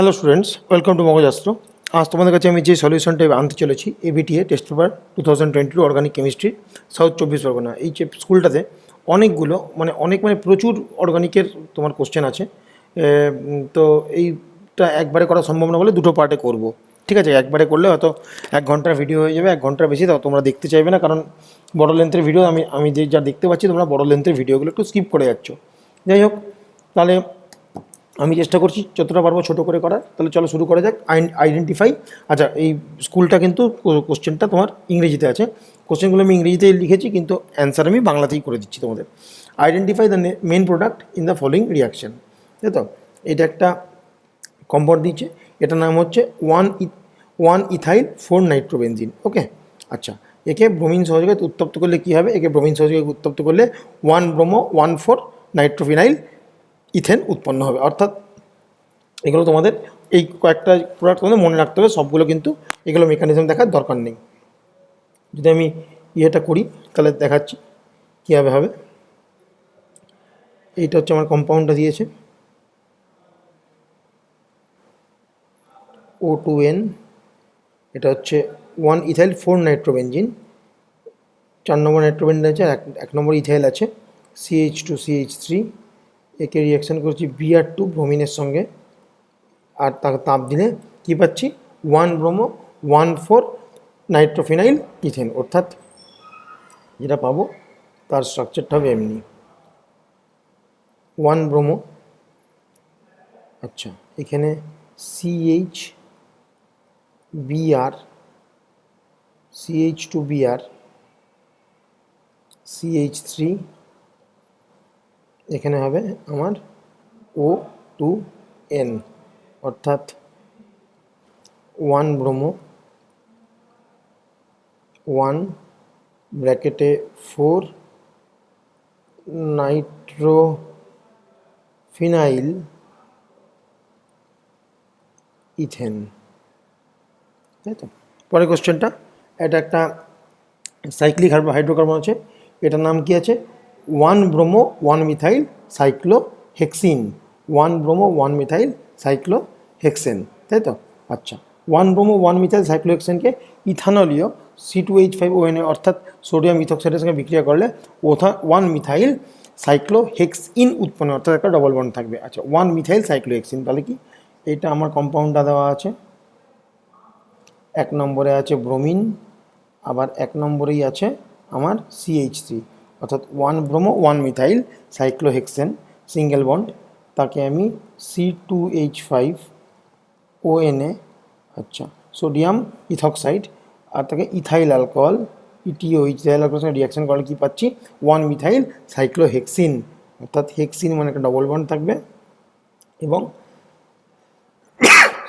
Hello students, welcome to Magajastra. আজ তোমাদের কাছে আমি যে সলিউশনটা আনতে চলেছি, ABTA test paper 2022 organic chemistry, South 24 Pargana. এই যে স্কুলটাতে অনেকগুলো অনেক প্রচুর অর্গানিকের তোমার কোশ্চেন আছে। তো এইটা একবারে করা সম্ভব না বলে দুটো পার্টে করব। ঠিক আছে, একবারে করলে হয়তো 1 ঘন্টার ভিডিও হয়ে যাবে, 1 ঘন্টার বেশি তাও তোমরা দেখতে চাইবে না, কারণ বড় লেন্থের ভিডিও আমি যে যা দেখতে পাচ্ছি তোমরা বড় লেন্থের ভিডিওগুলো একটু স্কিপ করে যাচ্ছ। যাই হোক, তাহলে আমি চেষ্টা করছি যতটা পারবো ছোটো করে করার। তাহলে চলো শুরু করা যাক। আইডেন্টিফাই। আচ্ছা, এই স্কুলটা কিন্তু কোশ্চেনটা তোমার ইংরেজিতে আছে। কোশ্চেনগুলো আমি ইংরেজিতে লিখেছি, কিন্তু অ্যান্সার আমি বাংলাতেই করে দিচ্ছি তোমাদের। Identify the main product in the following reaction. তাই তো, এটা একটা কম্পাউন্ড দিচ্ছে, এটার নাম হচ্ছে 1 ইথাইল 4 নাইট্রোবেনজিন। ওকে, আচ্ছা, একে ব্রোমিন সহযোগে উত্তপ্ত করলে কী হবে? একে ব্রোমিন সহযোগে উত্তপ্ত করলে 1 ব্রোমো 1,4 নাইট্রোফিনাইল ইথেন উৎপন্ন হবে। অর্থাৎ এগুলো তোমাদের এই কয়েকটা প্রোডাক্ট তোমাদের মনে রাখতে হবে, সবগুলো কিন্তু এগুলো মেকানিজম দেখার দরকার নেই। যদি আমি ইয়েটা করি তাহলে দেখাচ্ছি কীভাবে হবে। এইটা হচ্ছে আমার কম্পাউন্ডটা দিয়েছে O2N, এটা হচ্ছে 1 ইথাইল 4 নাইট্রোবেনজিন, 4 নম্বর নাইট্রোবেনজিন আছে, 1 নম্বর ইথাইল আছে, CH2CH3। একে রিয়াকশান করছি Br2 ব্রোমিনের সঙ্গে, আর তার তাপ দিলে কী পাচ্ছি? 1 ব্রোমো 1,4 নাইট্রোফিনাইল ইথেন। অর্থাৎ যেটা পাবো তার স্ট্রাকচারটা হবে এমনি 1 ব্রোমো, আচ্ছা, এখানে CH2Br, CH3, এখানে হবে আমার O2N, অর্থাৎ 1 ব্রোমো 1 ব্র্যাকেটে 4 নাইট্রোফিনাইল ইথেন। তাই তো, পরের কোশ্চেনটা, এটা একটা সাইক্লিক হাইড্রোকার্বন আছে, এটার নাম কি আছে? 1 bromo 1 methyl cyclohexene, 1 bromo 1 methyl cyclohexane. তাই তো, আচ্ছা, 1 ব্রোমো 1 মিথাইল সাইক্লোহেক্সেনকে ইথানলীয় C2H5ON, অর্থাৎ সোডিয়াম ইথক্সাইডের সঙ্গে বিক্রিয়া করলে 1 মিথাইল সাইক্লোহেক্সিন উৎপন্ন, অর্থাৎ একটা ডবল বন্ড থাকবে। আচ্ছা, 1 মিথাইল সাইক্লোহেক্সিন, তাহলে কি এটা আমার কম্পাউন্ডটা দেওয়া আছে। 1 নম্বরে আছে ব্রোমিন, আবার 1 নম্বরেই আছে আমার CH3, অর্থাৎ 1 bromo 1 methyl cyclohexane single bond, তাকে আমি C2H5ONA, আচ্ছা, সোডিয়াম ইথক্সাইড, আর তাকে ইথাইল অ্যালকোহল ইটিও, ইথাইল অ্যালকোহলের সঙ্গে রিয়াকশন করলে কী পাচ্ছি? 1 মিথাইল সাইক্লোহেক্সিন, অর্থাৎ হেক্সিন মানে একটা ডবল বন্ড থাকবে, এবং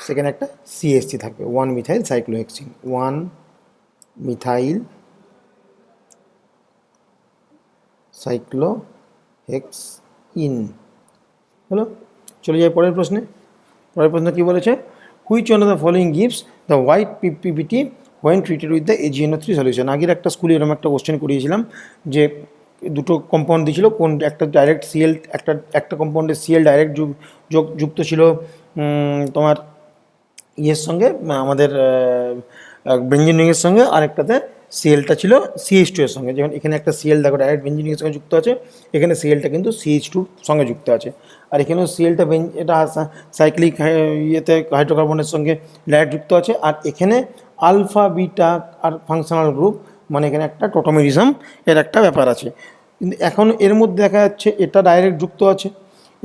সেখানে একটা CH3 থাকবে। 1 মিথাইল সাইক্লোহেক্সিন, 1 মিথাইল সাইক্লোহেক্সিন হলো। চলে যাই পরের প্রশ্নে। পরের প্রশ্ন কী বলেছে? Which one of the following gives the white PPT when treated with the AgNO3 solution. আগের একটা স্কুলে এরকম একটা কোশ্চেন করিয়েছিলাম যে দুটো কম্পাউন্ড দিয়েছিল, কোন একটা ডাইরেক্ট সিএল, একটা কম্পাউন্ডে সিএল ডাইরেক্ট যুক্ত ছিল তোমার ইয়ের সঙ্গে, আমাদের বেঞ্জিন রিংয়ের সঙ্গে, আরেকটাতে সিএলটা ছিল CH2 এর সঙ্গে। যেমন এখানে একটা সিএল দেখো ডাইরেক্ট বেঞ্জিন রিংয়ের সঙ্গে যুক্ত আছে, এখানে সিএলটা কিন্তু CH2 সঙ্গে যুক্ত আছে, আর এখানেও সিএলটা এটা সাইক্লিক ইয়েতে হাইড্রোকার্বনের সঙ্গে ডাইরেক্ট যুক্ত আছে, আর এখানে আলফা বিটা আর ফাংশনাল গ্রুপ, মানে এখানে একটা টোটোমেরিজম এর একটা ব্যাপার আছে। কিন্তু এখন এর মধ্যে দেখা যাচ্ছে এটা ডাইরেক্ট যুক্ত আছে,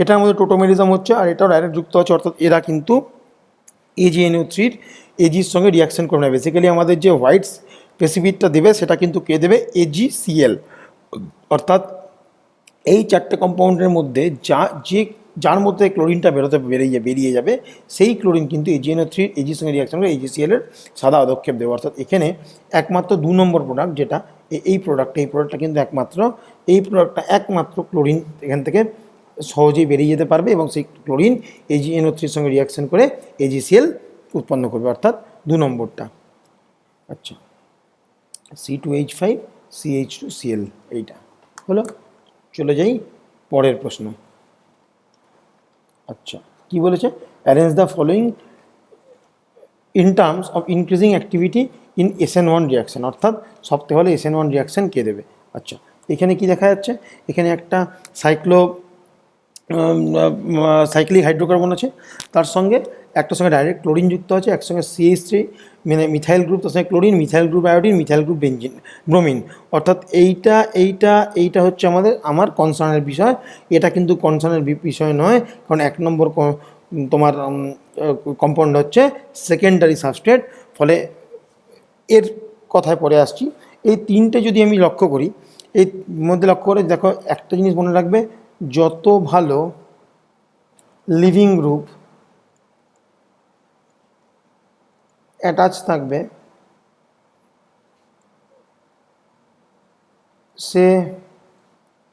এটার মধ্যে টোটোমেরিজম হচ্ছে, আর এটাও ডাইরেক্ট যুক্ত আছে, অর্থাৎ এরা কিন্তু AgNO3 এজির সঙ্গে রিয়াকশন করবে না। বেসিক্যালি আমাদের যে হোয়াইট প্রেসিপিটটা দেবে সেটা কিন্তু কে দেবে? AgCl। অর্থাৎ এই চারটে কম্পাউন্ডের মধ্যে যার মধ্যে ক্লোরিনটা বেরিয়ে যাবে সেই ক্লোরিন কিন্তু AgNO3 এজির সঙ্গে রিয়াকশন করে AgCl এর সাদা পদক্ষেপ দেবে। অর্থাৎ এখানে একমাত্র 2 নম্বর প্রোডাক্ট, যেটা এই প্রোডাক্টটা কিন্তু একমাত্র ক্লোরিন এখান থেকে সহজেই বেরিয়ে যেতে পারবে, এবং সেই ক্লোরিন AgNO3 সঙ্গে রিয়াকশন করে AgCl উৎপন্ন করবে, অর্থাৎ 2 নম্বরটা। আচ্ছা, C2H5 CH2Cl এইটা হলো। চলে যাই পরের প্রশ্ন। আচ্ছা, কি বলেছে, arrange the following in terms of increasing activity in SN1 reaction, অর্থাৎ সবথেকে ভালো SN1 রিয়াকশান কে দেবে। আচ্ছা, এখানে কি দেখা যাচ্ছে, এখানে একটা সাইক্লিক হাইড্রোকার্বন আছে, তার সঙ্গে একটার সঙ্গে ডাইরেক্ট ক্লোরিন যুক্ত আছে, একসঙ্গে CH3 মানে মিথাইল গ্রুপ, তার সঙ্গে chlorine, methyl group iodine, methyl group benzene, bromine, অর্থাৎ এইটা হচ্ছে আমার কনসার্নের বিষয়। এটা কিন্তু কনসার্নের বিষয় নয়, কারণ 1 নম্বর তোমার কম্পাউন্ড হচ্ছে সেকেন্ডারি সাবস্ট্রেট, ফলে এর কথায় পরে আসছি। এই তিনটে যদি আমি লক্ষ্য করি, এই মধ্যে লক্ষ্য করে দেখো একটা জিনিস মনে রাখবে, যত ভালো লিভিং গ্রুপ অ্যাটাচ থাকবে সে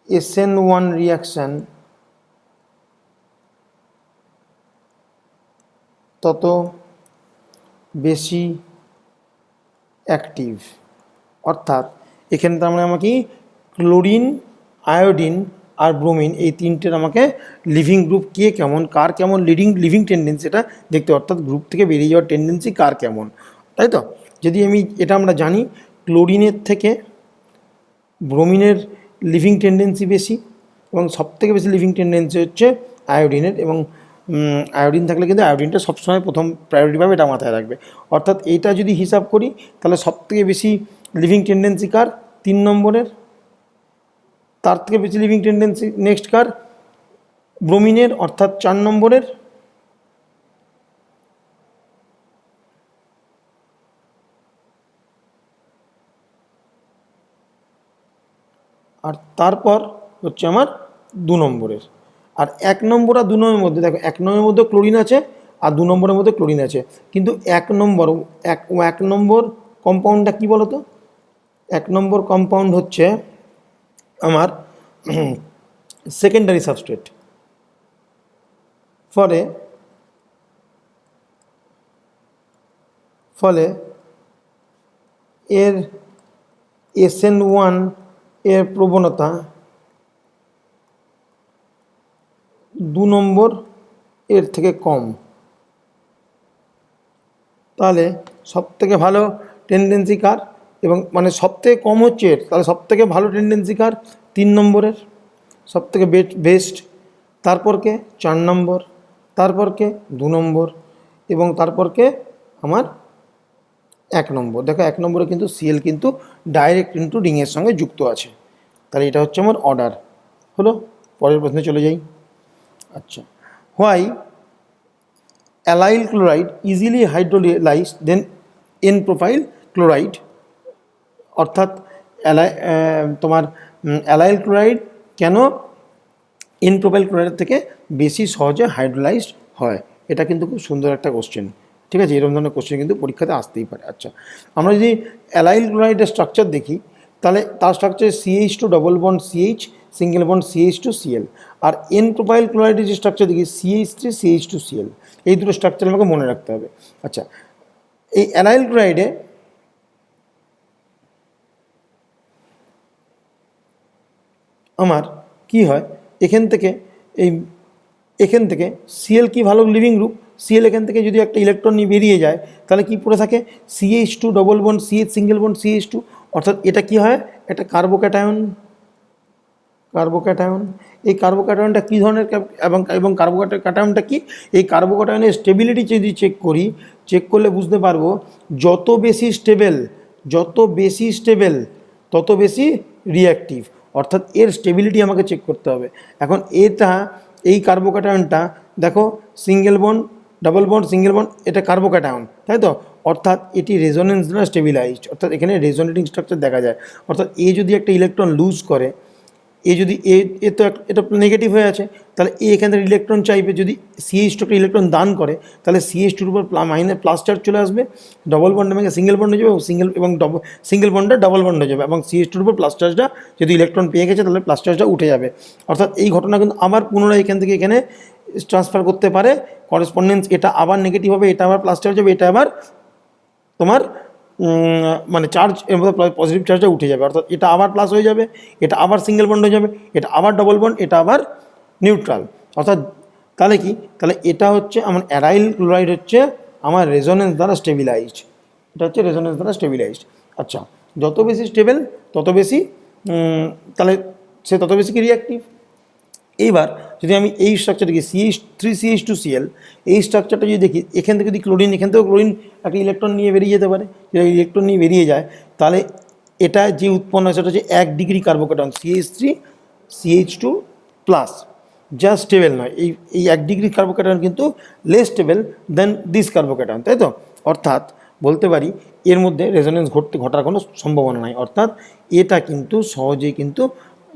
SN1 রিয়াকশান তত বেশি অ্যাক্টিভ। অর্থাৎ এখানে তার মানে আমাকে ক্লোরিন, আয়োডিন আর ব্রোমিন এই তিনটের আমাকে লিভিং গ্রুপ কে কেমন, কার কেমন লিভিং টেন্ডেন্সি এটা দেখতে, অর্থাৎ গ্রুপ থেকে বেরিয়ে যাওয়ার টেন্ডেন্সি কার কেমন, তাই তো। যদি এটা আমরা জানি ক্লোরিনের থেকে ব্রোমিনের লিভিং টেন্ডেন্সি বেশি, এবং সবথেকে বেশি লিভিং টেন্ডেন্সি হচ্ছে আয়োডিনের, এবং আয়োডিন থাকলে কিন্তু আয়োডিনটা সবসময় প্রথম প্রায়োরিটি পাবে, এটা মাথায় রাখবে। অর্থাৎ এইটা যদি হিসাব করি তাহলে সবথেকে বেশি লিভিং টেন্ডেন্সি কার, 3 নম্বরের, তার থেকে বেশি লিভিং টেন্ডেন্সি নেক্সট কার, ব্রোমিনের, অর্থাৎ 4 নম্বরের, আর তারপর হচ্ছে আমার 2 নম্বরের। আর 1 নম্বর আর 2 নম্বরের মধ্যে দেখো, 1 নম্বরের মধ্যে ক্লোরিন আছে আর 2 নম্বরের মধ্যে ক্লোরিন আছে, কিন্তু 1 নম্বর কম্পাউন্ডটা কী বলো তো, 1 নম্বর কম্পাউন্ড হচ্ছে আমার সেকেন্ডারি সাবস্ট্রেট, ফলে এর SN1 এর প্রবণতা 2 নম্বর এর থেকে কম। তাহলে সবথেকে ভালো টেন্ডেন্সি কার, এবং মানে সবথেকে কম হচ্ছে এর, তাহলে সবথেকে ভালো টেন্ডেন্সি কার, 3 নম্বরের, সবথেকে বেস্ট, তারপরকে 4 নম্বর, তারপরকে 2 নম্বর, এবং তারপরকে আমার 1 নম্বর। দেখো 1 নম্বরে কিন্তু Cl কিন্তু ডাইরেক্ট কিন্তু রিংয়ের সঙ্গে যুক্ত আছে। তাহলে এটা হচ্ছে আমার অর্ডার হলো। পরের প্রশ্নে চলে যাই। আচ্ছা, why allyl chloride easily hydrolyse than N propyl chloride, অর্থাৎ তোমার অ্যালাইল ক্লোরাইড কেন এন প্রোফাইল ক্লোরাইডের থেকে বেশি সহজে হাইড্রোলাইজড হয়, এটা কিন্তু খুব সুন্দর একটা কোশ্চেন। ঠিক আছে, এরকম ধরনের কোশ্চেন কিন্তু পরীক্ষাতে আসতেই পারে। আচ্ছা, আমরা যদি অ্যালাইল ক্লোরাইডের স্ট্রাকচার দেখি, তাহলে তার structure CH2 double bond CH, single bond CH2 Cl, আর এন প্রোফাইল ক্লোরাইডের যে স্ট্রাকচার দেখি CH3 CH2 Cl, এই দুটো স্ট্রাকচার আমাকে মনে রাখতে হবে। আচ্ছা, এই অ্যালাইল ক্লোরাইডে আমার কি হয়, এখান থেকে Cl কি ভালো লিভিং গ্রুপ, Cl এখান থেকে যদি একটা ইলেকট্রন নিয়ে বেরিয়ে যায় তাহলে কি পড়ে থাকে, CH2 double bond CH single bond CH2, অর্থাৎ এটা কি হয়, একটা কার্বোক্যাটায়ন। এই কার্বোক্যাটায়নটা কী ধরনের, এবং কার্বোক্যাটায়নটা কি, এই কার্বোক্যাটায়নের স্টেবিলিটি যদি চেক করলে বুঝতে পারবো যত বেশি স্টেবেল তত বেশি রিঅ্যাক্টিভ, অর্থাৎ এর স্টেবিলিটি আমাকে চেক করতে হবে। এখন এই কার্বোক্যাটায়নটা দেখো single bond double bond single bond, এটা কার্বোক্যাটায়ন, তাই তো, অর্থাৎ এটি রেজোনেন্স দ্বারা স্টেবিলাইজড, অর্থাৎ এখানে রেজোনেটিং স্ট্রাকচার দেখা যায়। অর্থাৎ যদি একটা ইলেকট্রন লুজ করে, যদি তো এটা নেগেটিভ হয়ে আছে, তাহলে এখান থেকে ইলেকট্রন চাইবে, যদি CH2 একটা ইলেকট্রন দান করে তাহলে CH2-র উপর প্লাস চার্জ চলে আসবে, ডবল বন্ড থেকে সিঙ্গেল বন্ড হয়ে যাবে, সিঙ্গেল বন্ডটা ডবল বন্ড হয়ে যাবে, এবং CH2-র উপর প্লাস চার্জটা যদি ইলেকট্রন পেয়ে গেছে তাহলে প্লাস চার্জটা উঠে যাবে। অর্থাৎ এই ঘটনা কিন্তু আবার পুনরায় এখান থেকে এখানে ট্রান্সফার করতে পারে, করেসপন্ডেন্স, এটা আবার নেগেটিভ হবে, এটা আবার প্লাস চার্জ হবে, এটা আবার তোমার মানে চার্জ এর মধ্যে পজিটিভ চার্জটা উঠে যাবে, অর্থাৎ এটা আবার প্লাস হয়ে যাবে, এটা আবার সিঙ্গেল বন্ড হয়ে যাবে, এটা আবার ডবল বন্ড, এটা আবার নিউট্রাল। অর্থাৎ তাহলে কি, তাহলে এটা হচ্ছে আমার অ্যারাইল ক্লোরাইড হচ্ছে আমার রেজোনেন্স দ্বারা স্টেবিলাইজড, এটা হচ্ছে রেজোনেন্স দ্বারা স্টেবিলাইজড। আচ্ছা, যত বেশি স্টেবল তত বেশি তাহলে সে তত বেশি কি রিয়াক্টিভ। এইবার যদি আমি এই স্ট্রাকচারটাকে CH3CH2Cl এই স্ট্রাকচারটা যদি দেখি, এখান থেকে যদি ক্লোরিন, এখান থেকেও ক্লোরিন একটা ইলেকট্রন নিয়ে বেরিয়ে যেতে পারে, যদি ইলেকট্রন নিয়ে বেরিয়ে যায় তাহলে এটা যে উৎপন্ন হয় সেটা হচ্ছে 1 ডিগ্রি কার্বোক্যাটায়ন CH3CH2 প্লাস, যা স্টেবল নয়। এই 1 ডিগ্রি কার্বোক্যাটায়ন কিন্তু less stable then this carbocation, তাই তো? অর্থাৎ বলতে পারি এর মধ্যে রেজোনেন্স ঘটার কোনো সম্ভাবনা নাই, অর্থাৎ এটা কিন্তু সহজেই কিন্তু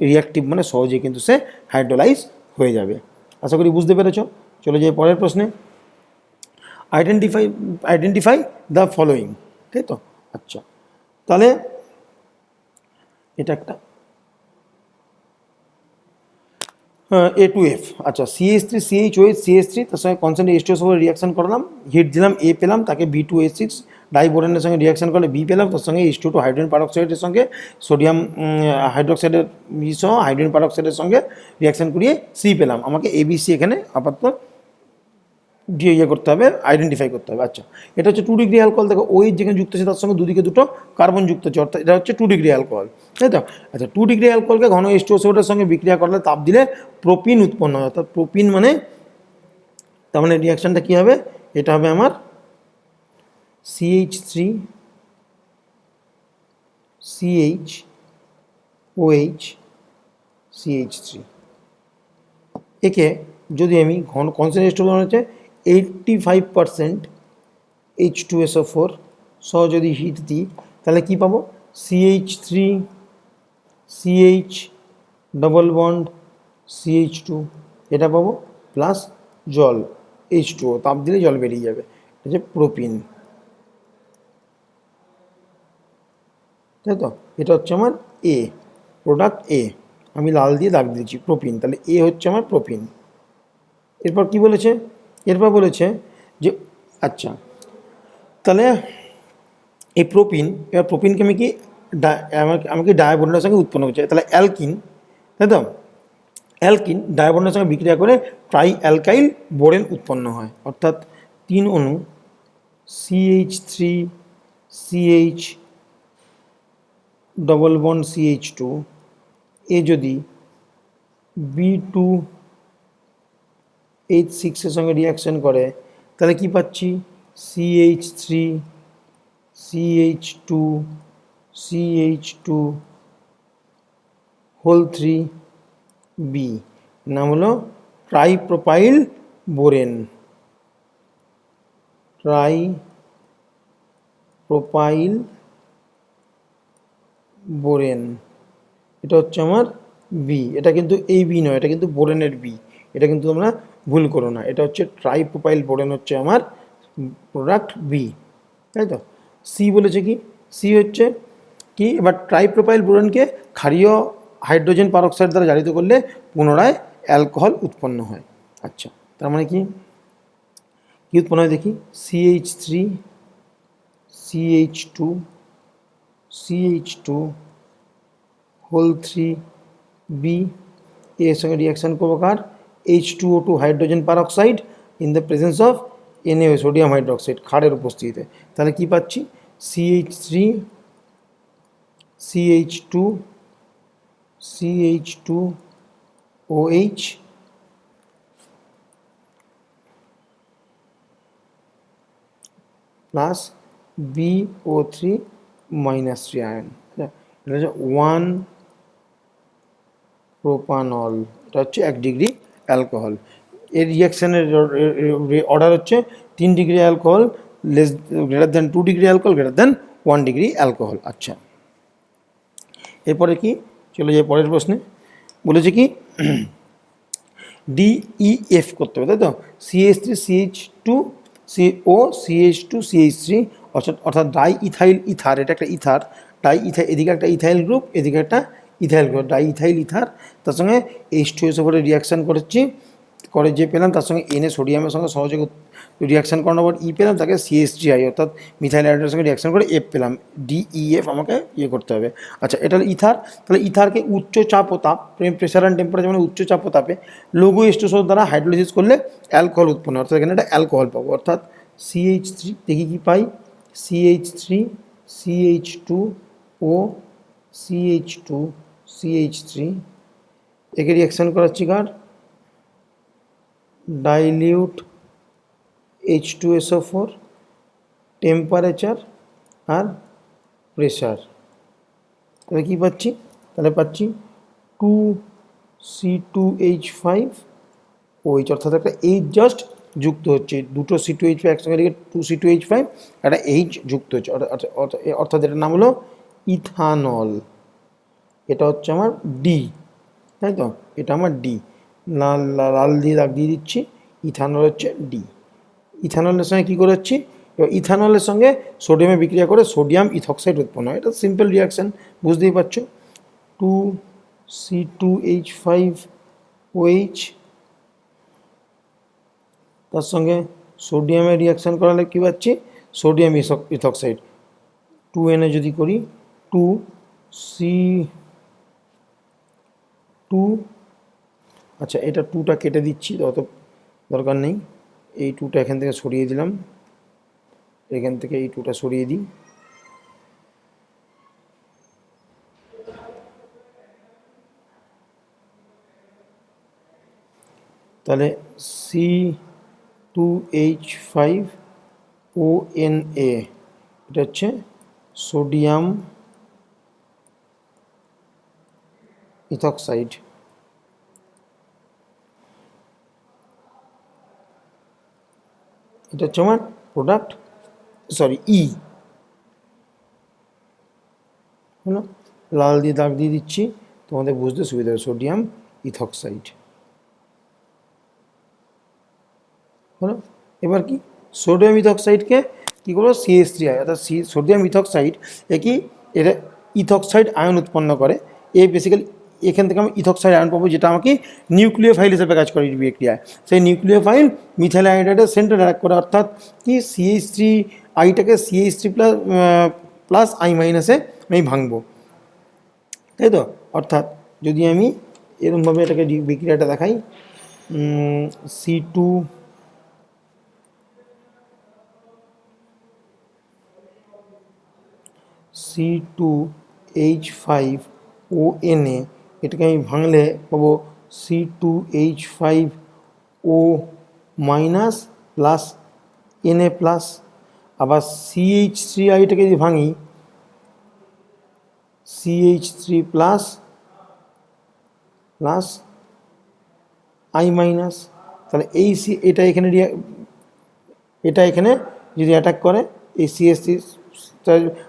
রিয়াক্টিভ, মানে সহজেই কিন্তু সে হাইড্রোলাইজ হয়ে যাবে। আশা করি বুঝতে পেরেছ। চলে যাই পরের প্রশ্নে। আইডেন্টিফাই দ্য ফলোয়িং, তাই তো? আচ্ছা, তাহলে এটা একটা A2F। আচ্ছা, CH3CHOH CH3 তার সঙ্গে কনসেন্ট্রেট H2SO রিয়াকশন করলাম, হিট দিলাম, A পেলাম, তাকে B2H6 ডাইবোরেনের সঙ্গে রিয়াকশন করলে B পেলাম, তার সঙ্গে H2 হাইড্রোজেন পারঅক্সাইডের সঙ্গে সোডিয়াম হাইড্রোক্সাইডের সহ হাইড্রোজেন পারঅক্সাইডের সঙ্গে রিয়াকশন করিয়ে C পেলাম। আমাকে ABC এখানে আপাতত করতে হবে, আইডেন্টিফাই করতে হবে। আচ্ছা, এটা হচ্ছে 2 ডিগ্রি অ্যালকোহল। দেখো ওই যেখানে যুক্ত আছে তার সঙ্গে দুদিকে দুটো কার্বন যুক্ত আছে, অর্থাৎ এটা হচ্ছে 2 ডিগ্রি অ্যালকোহল, তাই তো? আচ্ছা, 2 ডিগ্রি অ্যালকোহলকে ঘন H2SO সঙ্গে বিক্রিয়া করলে তাপ দিলে প্রোপিন উৎপন্ন হয়, অর্থাৎ প্রোপিন মানে তার মানে রিয়াকশানটা কী হবে, এটা হবে আমার CH3CHOH CH3। একে যদি আমি ঘন কনসেন্ট্রেট হচ্ছে 85% H2SO4 সহ যদি হিট দিই তাহলে কী পাবো, CH3CH ডবল বন্ড CH2 এটা পাবো, প্লাস জল H2O, তাপ দিলে জল বেরিয়ে যাবে, এটা হচ্ছে প্রোপিন, তাই তো? এটা হচ্ছে আমার A, প্রোডাক্ট A, আমি লাল দিয়ে দাগ দিয়েছি প্রোপিন, তাহলে A হচ্ছে আমার প্রোপিন। এরপর কি বলেছে, এরপর বলেছে যে আচ্ছা তাহলে এই প্রোপিন, এবার প্রোপিনকে আমি কি আমাকে ডায়াবোরেনের সঙ্গে উৎপন্ন করছে, তাহলে অ্যালকিন, তাই তো? অ্যালকিন ডায়াবোরেনের সঙ্গে বিক্রিয়া করে ট্রাই অ্যালকাইল বোরেন উৎপন্ন হয়, অর্থাৎ 3 অণু CH3CH ডবল বন্ড CH2 এ যদি B2H6 এর সঙ্গে রিয়াকশন করে তাহলে কি পাচ্ছি, CH3CH2 হোল 3B, নাম হলো ট্রাইপ্রোপাইল বোরেন, ট্রাইপ্রোপাইল বোরেন। এটা হচ্ছে আমার বি, এটা কিন্তু এই বি নয়, এটা কিন্তু বোরেনের বি, এটা কিন্তু তোমরা ভুল করো না, এটা হচ্ছে ট্রাইপ্রোপাইল বোরেন হচ্ছে আমার প্রোডাক্ট বি, তাই তো? সি বলেছে কি, সি হচ্ছে কি, এবার ট্রাইপ্রোপাইল বোরেনকে ক্ষারীয় হাইড্রোজেন পারঅক্সাইড দ্বারা জারিত করলে পুনরায় অ্যালকোহল উৎপন্ন হয়। আচ্ছা, তার মানে কি কী উৎপন্ন হয় দেখি, CH3CH2 হোল 3B এর সঙ্গে রিয়াকশান করবো কার, H2O2 hydrogen peroxide in the presence of NaO sodium hydroxide, ক্ষারের উপস্থিতিতে। তাহলে কি পাচ্ছি, CH3CH2OH plus BO3 minus 3 ion, এটা হচ্ছে 1 প্রোপানল, এটা হচ্ছে 1 ডিগ্রি অ্যালকোহল। এর রিয়াকশানের অর্ডার হচ্ছে 3 degree alcohol greater than 2 degree alcohol greater than 1 degree alcohol. আচ্ছা, এরপরে কি, চলে যায় পরের প্রশ্নে। বলেছে কি DEF করতে হবে, তাই তো? CH3CH2CO CH2CH3 অর্থাৎ ডাই ইথাইল ইথার, এটা একটা ইথার, ডাই ইথাইল, এদিকে একটা ইথাইল গ্রুপ, এদিকে একটা ethyl group, die ethyl ether, তার সঙ্গে H2SO4 রিয়াকশান করছি করে যে পেলাম তার সঙ্গে এনে সোডিয়ামের সঙ্গে সহযোগে রিয়াকশান করানোর পর ই পেলাম, তাকে CH3I অর্থাৎ মিথাইল হাইড্রোজেনের সঙ্গে রিয়াকশান করে F পেলাম, DEF আমাকে করতে হবে। আচ্ছা, এটা হলো ইথার। তাহলে ইথারকে উচ্চ চাপ ও তাপ, প্রেশার অ্যান্ড টেম্পারেচার মানে উচ্চ চাপ ও তাপে লঘু এস্টোসোর দ্বারা হাইড্রোলাইসিস করলে অ্যালকোহল উৎপন্ন হয়, অর্থাৎ এখানে একটা অ্যালকোহল পাবো, অর্থাৎ CH3 দেখি কি পাই, CH3 CH2O CH2 CH3, একে রিয়াকশান করাচ্ছি কার, ডাইলিউট H2SO4, টেম্পারেচার আর প্রেশার, তাহলে কী পাচ্ছি, তাহলে পাচ্ছি 2C2H5OH, অর্থাৎ একটা H জাস্ট যুক্ত হচ্ছে, দুটো C2H5 একসঙ্গে রেখে 2C2H5 একটা H যুক্ত হচ্ছে, অর্থাৎ এটার নাম হলো ইথানল। এটা হচ্ছে আমার ডি, তাই তো, এটা আমার ডি, লাল লাল দিয়ে দাগ দিয়ে দিচ্ছি, ইথানল হচ্ছে ডি। ইথানলের সঙ্গে কী করে হচ্ছে, এবার ইথানলের সঙ্গে সোডিয়ামে বিক্রিয়া করে সোডিয়াম ইথক্সাইড উৎপন্ন হয়, এটা সিম্পল রিয়াকশান, বুঝতেই পারছো। 2C2H5OH তার সঙ্গে সোডিয়ামের রিয়াকশান করালে কী পাচ্ছি, সোডিয়াম ইথক্সাইড, 2Na যদি করি 2C2, আচ্ছা এটা 2টা কেটে দিচ্ছি, অত দরকার নেই, এই 2টা এখান থেকে সরিয়ে দিলাম, এখান থেকে এই 2টা সরিয়ে দিই, তাহলে C2H5ONA, এটা হচ্ছে সোডিয়াম ইথক্সাইড। এটা হচ্ছে আমার প্রোডাক্ট, সরি হলো, লাল দিয়ে দাগ দিয়ে দিচ্ছি, তোমাদের বুঝতে সুবিধা হবে, সোডিয়াম ইথক্সাইড হলো। এবার কি, সোডিয়াম ইথক্সাইডকে কী করবো, CH3I, অর্থাৎ সোডিয়াম ইথক্সাইড একই, এটা ইথক্সাইড আয়ন উৎপন্ন করে, বেসিক্যালি এখান থেকে আমি ইথক্সাইড আয়ন পাবো, যেটা আমাকে নিউক্লিওফাইল হিসেবে কাজ করে বিক্রিয়ায়, সেই নিউক্লিওফাইল মিথাইল হাইড্রাইডের সেন্টার অ্যাটাক করে, অর্থাৎ কি CH3I-টাকে CH3+I- আমি ভাঙবো, তাই তো। অর্থাৎ যদি আমি এরকমভাবে এটাকে বিক্রিয়াটা দেখাই, C2H5ONA, এটাকে আমি ভাঙলে পাবো C2H5O- আবার CH3I-টাকে যদি ভাঙি CH3+I-, তাহলে এটা এখানে এটা এখানে যদি অ্যাটাক করে, এই CH3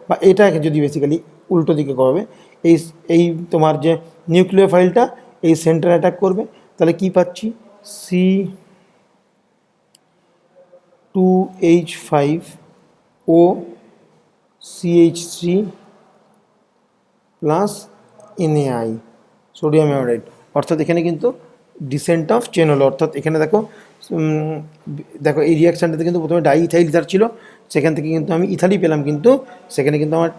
বা এটা যদি বেসিক্যালি উল্টো দিকে করবে, এই তোমার যে নিউক্লিওফাইলটা এই সেন্টার অ্যাটাক করবে, তাহলে কি পাচ্ছি, C2H5O CH3+NaI, সোডিয়াম অ্যামোনাইড, অর্থাৎ এখানে কিন্তু ডিসেন্ট অফ চেন হলো, অর্থাৎ এখানে দেখো দেখো এই রিয়াকশানটাতে কিন্তু প্রথমে ডাইইথাইল ইথার ছিল, সেখান থেকে কিন্তু আমি ইথালই পেলাম, কিন্তু সেখানে কিন্তু আমার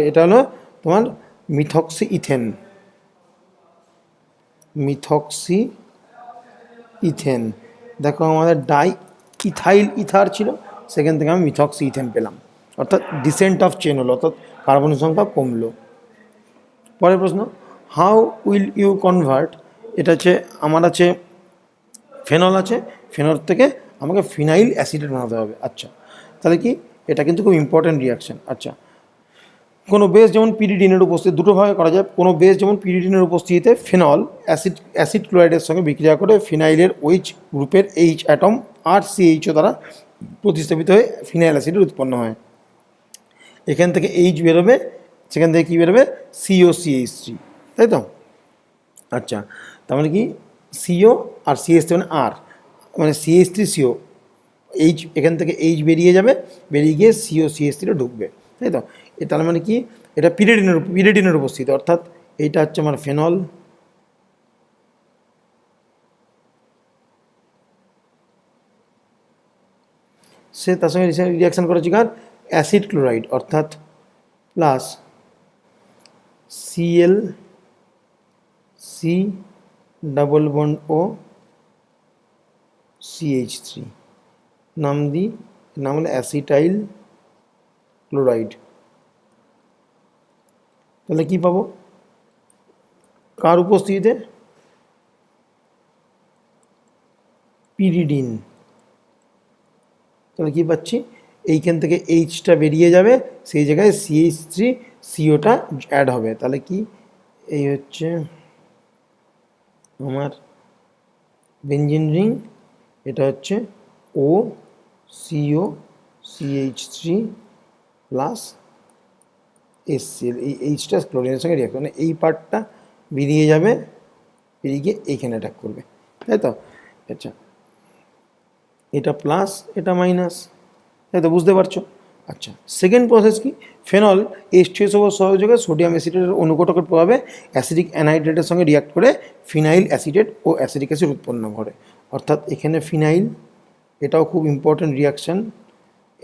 এটা হলো তোমার মিথক্সি ইথেন, দেখো আমাদের ইথাইল ইথার ছিল, সেখান থেকে আমি মিথক্সি ইথেন পেলাম, অর্থাৎ ডিসেন্ট অফ চেন হলো, অর্থাৎ কার্বনের সংখ্যা কমলো। পরের প্রশ্ন, হাউ উইল ইউ কনভার্ট, এটা হচ্ছে আমার আছে ফেনল আছে, ফেনল থেকে আমাকে ফিনাইল অ্যাসিডেট বানাতে হবে। আচ্ছা, তাহলে কি, এটা কিন্তু খুব ইম্পর্ট্যান্ট রিয়াকশান। আচ্ছা, কোনো বেস যেমন পিরিডিনের উপস্থিতি, দুটোভাবে করা যায়, কোনো বেস যেমন পিরিডিনের উপস্থিতিতে ফেনল অ্যাসিড ক্লোরাইডের সঙ্গে বিক্রিয়া করে ফিনাইলের OH গ্রুপের H অ্যাটম আর CHO দ্বারা প্রতিস্থাপিত হয়ে ফিনাইল অ্যাসিডের উৎপন্ন হয়। এখান থেকে H বেরোবে, সেখান থেকে কী বেরোবে, COCH3, তাই তো। আচ্ছা, তার মানে কি, CO আর CH3 মানে আর, মানে CH3CO, এখান থেকে H বেরিয়ে যাবে, বেরিয়ে গিয়ে COCH3 ঢুকবে, তাই তো। তার মানে কি, এটা পিরিডিনের উপস্থিতি, অর্থাৎ এইটা হচ্ছে আমার ফেনল, সে তার সঙ্গে রিয়াকশান করেছে কার অ্যাসিড ক্লোরাইড অর্থাৎ plus Cl C double bond O CH3 নাম দিই, নাম হলো অ্যাসিটাইল ক্লোরাইড। তাহলে কি পাবো কার উপস্থিতিতে পিরিডিন। তাহলে কি পাচ্ছি এইখান থেকে এইচটা বেরিয়ে যাবে, সেই জায়গায় CH3 সিওটা অ্যাড হবে। তাহলে কি এই হচ্ছে আমার বেঞ্জিন রিং, এটা হচ্ছে ও সিও CH3 প্লাস HCl, এই এইচটা ক্লোরিনের সঙ্গে রিয়াক্ট মানে এই পার্টটা বেরিয়ে যাবে, বেরিয়ে গিয়ে এইখানে অ্যাটাক করবে, তাই তো। আচ্ছা এটা প্লাস এটা মাইনাস, তাই তো, বুঝতে পারছো। আচ্ছা সেকেন্ড প্রসেস কি, ফেনল H2SO সহযোগে সোডিয়াম অ্যাসিডেটের অনুঘটকের প্রভাবে অ্যাসিডিক অ্যানহাইড্রেটের সঙ্গে রিয়াক্ট করে ফিনাইল অ্যাসিডেট ও অ্যাসিডিক অ্যাসিড উৎপন্ন করে। অর্থাৎ এখানে ফিনাইল, এটাও খুব ইম্পর্ট্যান্ট রিয়াকশান,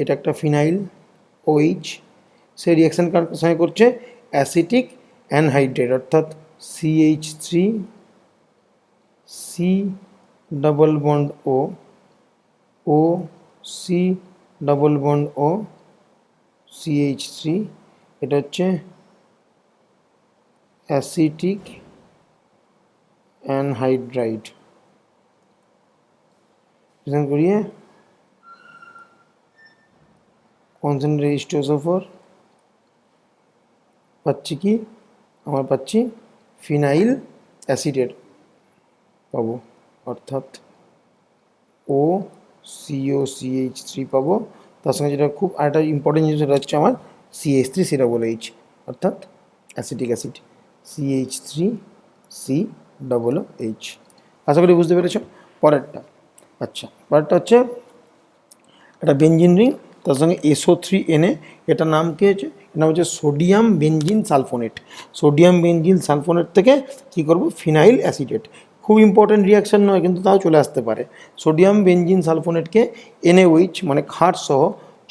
এটা একটা ফিনাইল OH, সেই রিয়াকশান কার সঙ্গে করছে অ্যাসিটিক অ্যানহাইড্রেট অর্থাৎ CH3 C ডাবল বন্ড ও C double bond O CH3, এটা হচ্ছে অ্যাসিটিক অ্যানহাইড্রাইড। প্রেজেন্ট করিয়ে কনসেন্ট্রেট H2SO4 পাচ্ছি কি আমার পাচ্ছি ফিনাইল অ্যাসিডেট পাবো, অর্থাৎ ও COCH3 পাবো। তার সঙ্গে যেটা খুব আরেকটা ইম্পর্টেন্ট জিনিস সেটা হচ্ছে আমার CH3 সি ডাবল এইচ অর্থাৎ acetic acid CH3 C double H. আশা করি বুঝতে পেরেছ। পরেরটা, আচ্ছা পরেরটা হচ্ছে একটা বেঞ্জিন রিং, তার সঙ্গে SO3Na, এটার নাম কী হচ্ছে, এর নাম হচ্ছে sodium benzene sulphonate. Sodium benzene sulphonate থেকে কী করবো ফিনাইল অ্যাসিডেট। খুব ইম্পর্টেন্ট রিয়াকশান নয় কিন্তু তাও চলে আসতে পারে। সোডিয়াম বেঞ্জিন সালফোনেটকে NaOH মানে খাট সহ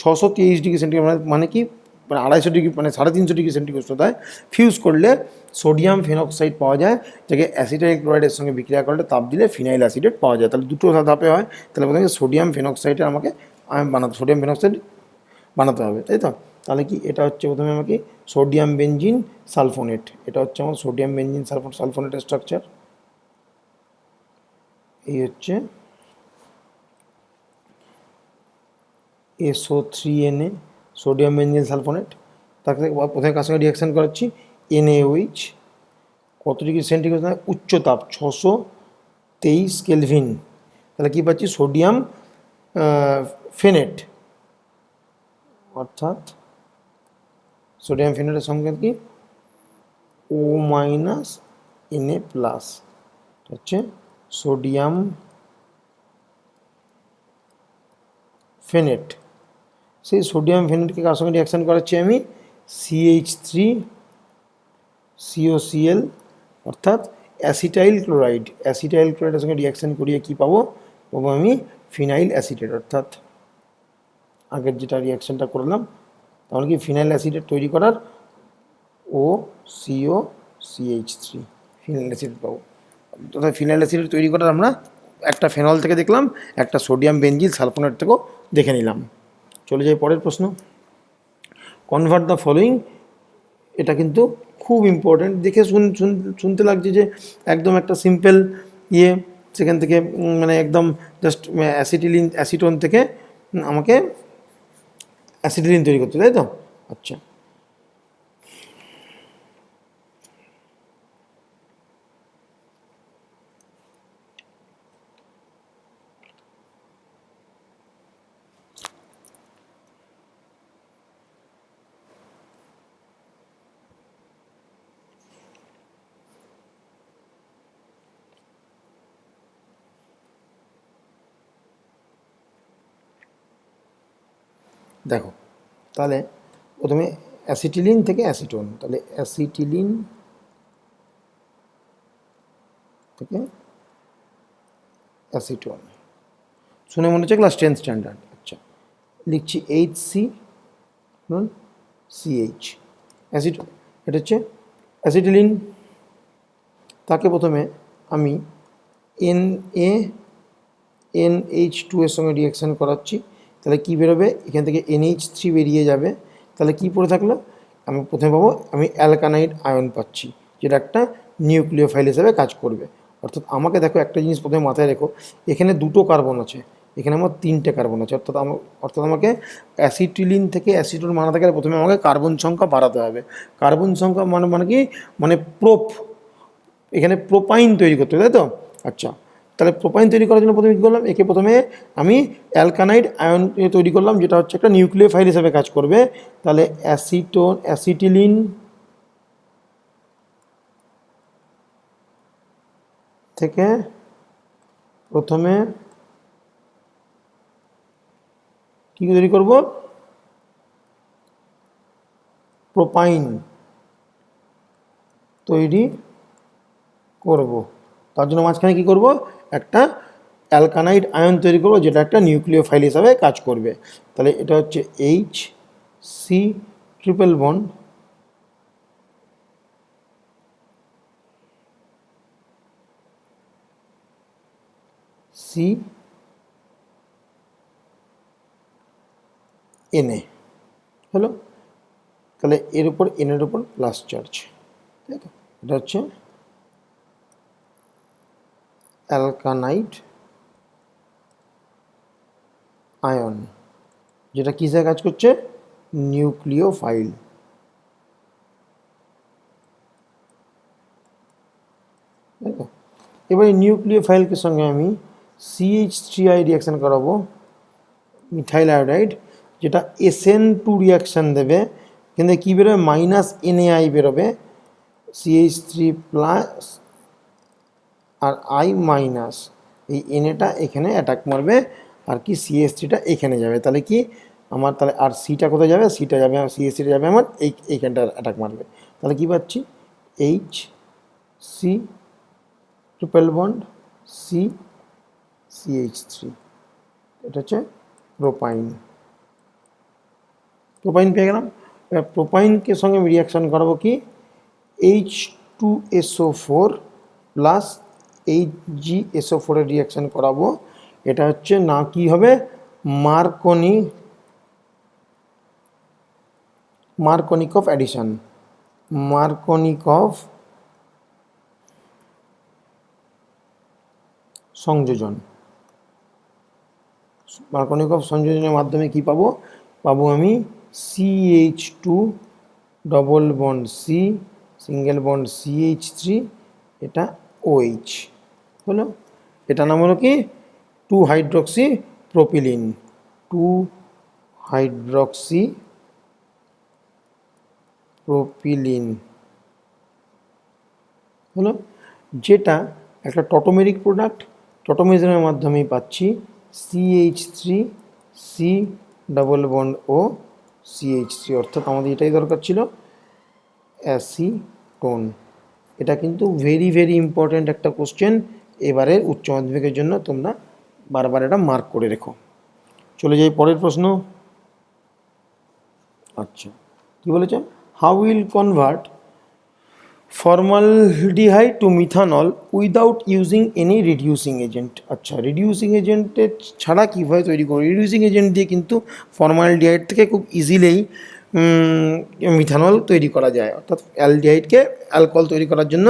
623 ডিগ্রি সেন্টিগ্রেড মানে কি মানে 250 ডিগ্রি মানে 350 ডিগ্রি সেন্টিগ্রেড উষ্ণতায় ফিউজ করলে সোডিয়াম ফেনক্সাইড পাওয়া যায়, যাকে অ্যাসিটাইল ক্লোরাইডের সঙ্গে বিক্রিয়া করলে তাপ দিলে ফিনাইল অ্যাসিডেট পাওয়া যায়। তাহলে দুটো ধাপে হয়। তাহলে প্রথমে সোডিয়াম ফেনক্সাইডের আমাকে সোডিয়াম ফেনক্সাইড বানাতে হবে, তাই তো। তাহলে কি এটা হচ্ছে প্রথমে আমাকে সোডিয়াম বেঞ্জিন সালফোনেট, এটা হচ্ছে আমার সোডিয়াম বেঞ্জিন সালফোনেটের স্ট্রাকচার। এই হচ্ছে SO3Na সোডিয়াম বেঞ্জিন সালফোনেট। তার থেকে প্রথমে কার সঙ্গে রিয়াকশান করাচ্ছি NaOH, কত ডিগ্রি সেন্টিগ্রেড উচ্চ তাপ 623 কেলভিন। তাহলে কী পাচ্ছি সোডিয়াম ফেনেট অর্থাৎ সোডিয়াম ফেনেটের সংকেত কি O মাইনাস Na প্লাস, হচ্ছে সোডিয়াম ফেনেট। সেই সোডিয়াম ফেনেটকে কার সঙ্গে রিয়াকশান করাচ্ছি আমি CH3 COCl অর্থাৎ অ্যাসিটাইল ক্লোরাইড। অ্যাসিটাইল ক্লোরাইডের সঙ্গে রিয়াকশান করিয়ে কী পাবো আমি ফিনাইল অ্যাসিডেট অর্থাৎ আগের যেটা রিয়াকশানটা করলাম তাহলে কি ফিনাইল অ্যাসিডেট তৈরি করার OCOCH3 ফিনাইল অ্যাসিড পাবো। তথা ফিনাইল অ্যাসিড তৈরি করার আমরা একটা ফেনল থেকে দেখলাম, একটা সোডিয়াম বেঞ্জিল সালফোনেট থেকেও দেখে নিলাম। চলে যাই পরের প্রশ্ন, কনভার্ট দ্য ফলোয়িং। এটা কিন্তু খুব ইম্পর্টেন্ট, দেখে শুনতে লাগছে যে একদম একটা সিম্পল ইয়ে, সেখান থেকে মানে একদম জাস্ট অ্যাসিটোন থেকে আমাকে অ্যাসিটিলিন তৈরি করতে, তাই তো। আচ্ছা দেখো, তাহলে প্রথমে অ্যাসিটিলিন থেকে অ্যাসিটোন, তাহলে অ্যাসিটিলিন থেকে অ্যাসিটোন, শুনে মনে হচ্ছে ক্লাস 10 স্ট্যান্ডার্ড। আচ্ছা লিখছি HC CH অ্যাসিড, এটা হচ্ছে অ্যাসিটিলিন। তাকে প্রথমে আমি NH2 এর সঙ্গে রিয়াকশান করাচ্ছি, তাহলে কী বেরোবে, এখান থেকে NH3 বেরিয়ে যাবে, তাহলে কী পড়ে থাকলো, আমি প্রথমে পাবো আমি অ্যালকানাইড আয়ন পাচ্ছি, যেটা একটা নিউক্লিওফাইল হিসেবে কাজ করবে। অর্থাৎ আমাকে দেখো একটা জিনিস প্রথমে মাথায় রেখো, এখানে দুটো কার্বন আছে, এখানে আমার 3টে কার্বন আছে, অর্থাৎ আমাকে অ্যাসিটিলিন থেকে অ্যাসিটোন বানাতে গেলে প্রথমে আমাকে কার্বন সংখ্যা বাড়াতে হবে। কার্বন সংখ্যা মানে কি, মানে এখানে প্রোপাইন তৈরি করতে হবে, তাই তো? আচ্ছা, তাহলে প্রোপাইন তৈরি করার জন্য প্রথমে কী করলাম, একে প্রথমে আমি অ্যালকানাইড আয়ন তৈরি করলাম, যেটা হচ্ছে একটা নিউক্লিওফাইল হিসেবে কাজ করবে। তাহলে অ্যাসিটিলিন থেকে প্রথমে কী তৈরি করব, প্রোপাইন তৈরি করব। তার জন্য মাঝখানে কী করব, একটা অ্যালকানাইড আয়ন তৈরি করব, যেটা একটা নিউক্লিওফাইল হিসাবে কাজ করবে। তাহলে এটা হচ্ছে HC ট্রিপল বন্ড Na হলো। তাহলে এর উপর এনের উপর প্লাস চার্জ, তাই তো? এটা হচ্ছে অ্যালকানাইড আয়ন, যেটা কিসে কাজ করছে, নিউক্লিওফাইল। তাই তো? এবার এই নিউক্লিওফাইলকে সঙ্গে আমি CH3I রিয়াকশান করাবো, মিথাইল আয়োডাইড, যেটা SN2 রিয়াকশান দেবে, কিন্তু কী বেরোবে, -NaI বেরোবে, CH3 plus R I minus, এই NAটা এখানে অ্যাটাক মারবে, আর কি CH3টা এখানে যাবে, তাহলে কি আমার, তাহলে আর সিটা কোথায় যাবে, সিটা যাবে, CH3টা যাবে আমার এইখানটা অ্যাটাক মারবে। তাহলে কী পাচ্ছি, HC ট্রিপল বন্ড CH3, এটা হচ্ছে প্রোপাইন পেয়ে গেলাম। এবার প্রোপাইনকে সঙ্গে আমি রিয়াকশান করাবো কি, H2SO4 প্লাস HgSO4 এর রিয়াকশান করাবো। এটা হচ্ছে না কি হবে, মার্কনিকভ অ্যাডিশন, মার্কনিকভ সংযোজন। মার্কনিকভ সংযোজনের মাধ্যমে কি পাবো, আমি CH2 double bond C single bond CH3, এটা OH হলো। এটা নাম হলো কি 2-হাইড্রক্সি প্রোপিলিন, 2-হাইড্রক্সি প্রোপিলিন হলো, যেটা একটা টটোমেরিক প্রোডাক্ট। টটোমেরিজমের মাধ্যমেই পাচ্ছি CH3C double bond O CH3, অর্থাৎ আমাদের এটাই দরকার ছিল, অ্যাসিটোন। এটা কিন্তু ভেরি ভেরি ইম্পর্ট্যান্ট একটা কোশ্চেন এবারের উচ্চ মাধ্যমিকের জন্য, তোমরা বারবার এটা মার্ক করে রেখো। চলে যাই পরের প্রশ্ন। আচ্ছা, কি বলেছে, how will convert formaldehyde to methanol without using any reducing agent. আচ্ছা, রিডিউসিং এজেন্টের ছাড়া কীভাবে তৈরি করবো, রিডিউসিং এজেন্ট দিয়ে কিন্তু ফর্মালডিহাইড থেকে খুব ইজিলেই মিথানল তৈরি করা যায়। অর্থাৎ অ্যালডিহাইডকে অ্যালকোহল তৈরি করার জন্য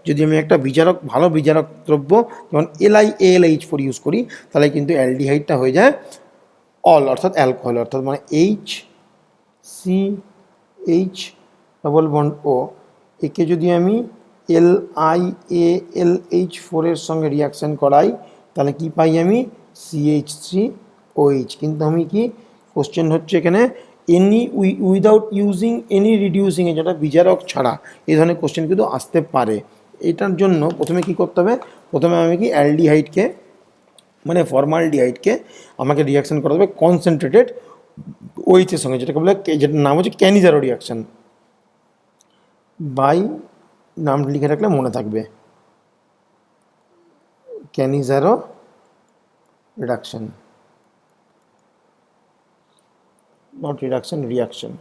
যদি আমি একটা ভালো বিজারক দ্রব্য যেমন LiAlH4 ইউজ করি, তাহলে কিন্তু অ্যালডিহাইডটা হয়ে যায় অর্থাৎ অ্যালকোহল, অর্থাৎ মানে HCH ডবল বন্ড ও, একে যদি আমি LiAlH4 এর সঙ্গে রিয়াকশান করাই, তাহলে কি পাই আমি, CH3OH। কিন্তু আমি কি, কোশ্চেন হচ্ছে এখানে without using any reducing agent, যেটা বিজারক ছাড়া, এই ধরনের কোশ্চেন কিন্তু আসতে পারে। এটার জন্য প্রথমে কি করতে হবে, প্রথমে আমি কি অ্যালডিহাইডকে মানে ফর্মালডিহাইডকে আমাকে রিয়াকশান করাতে হবে কনসেন্ট্রেটেড ওইচের সঙ্গে, যেটাকে বলে, যেটার নাম হচ্ছে ক্যানিজারো রিয়াকশান। বাই নাম লিখে রাখলে মনে থাকবে, Cannizzaro reduction. Not reduction, reaction.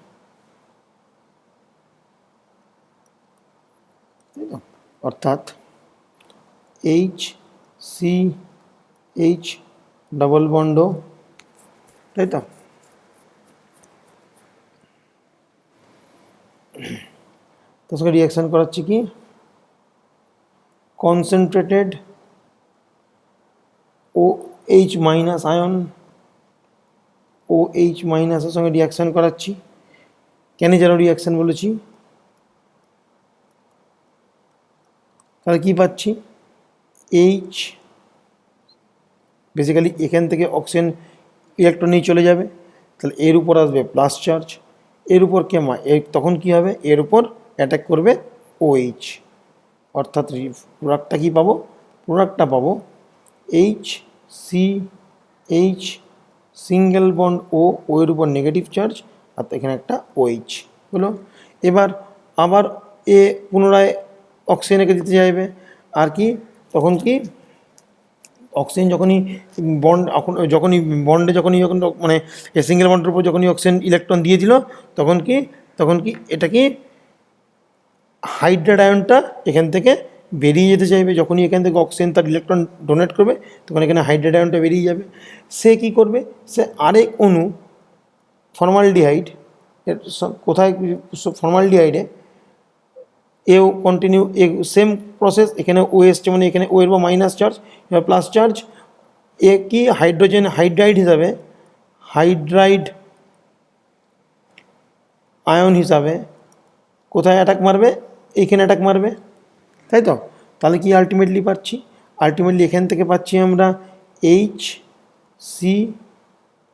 অর্থাৎ H C H double bond, তাই তো? তার সঙ্গে রিয়াকশান করাচ্ছি কি concentrated O H minus ion, O H মাইনাসের সঙ্গে রিয়াকশান করাচ্ছি। কেন যেন রিয়াকশান বলেছি, তাহলে কী পাচ্ছি, এইচ বেসিক্যালি এখান থেকে অক্সিজেন ইলেকট্রন নিয়ে চলে যাবে, তাহলে এর উপর আসবে প্লাস চার্জ, এর উপর তখন কী হবে, এর উপর অ্যাটাক করবে OH, অর্থাৎ প্রোডাক্টটা কী পাবো, প্রোডাক্টটা পাবো H C H single bond O এর উপর নেগেটিভ চার্জ, আর এখানে একটা OH হলো। এবার আবার এ পুনরায় অক্সিজেনকে দিতে চাইবে, আর কি তখন কি অক্সিজেন যখনই বন্ড যখনই বন্ডে যখনই মানে সিঙ্গেল বন্ডের উপর যখনই অক্সিজেন ইলেকট্রন দিয়ে দিল, তখন কি এটা কি হাইড্রাইড আয়নটা এখান থেকে বেরিয়ে যেতে চাইবে। যখনই এখান থেকে অক্সিজেন তার ইলেকট্রন ডোনেট করবে, তখন এখানে হাইড্রাইড আয়নটা বেরিয়ে যাবে। সে কি করবে, সে আরেক অণু ফর্মালডিহাইড, কোথায় ফর্মালডিহাইডে এও কন্টিনিউ সেম প্রসেস, এখানে ও এসছে মানে এখানে ও এর বা মাইনাস চার্জ এবার প্লাস চার্জ, এ কি হাইড্রোজেন হাইড্রাইড হিসাবে, হাইড্রাইড আয়ন হিসাবে কোথায় অ্যাটাক মারবে, এইখানে অ্যাটাক মারবে, তাই তো? তাহলে কি আলটিমেটলি পাচ্ছি, আলটিমেটলি এখান থেকে পাচ্ছি আমরা H C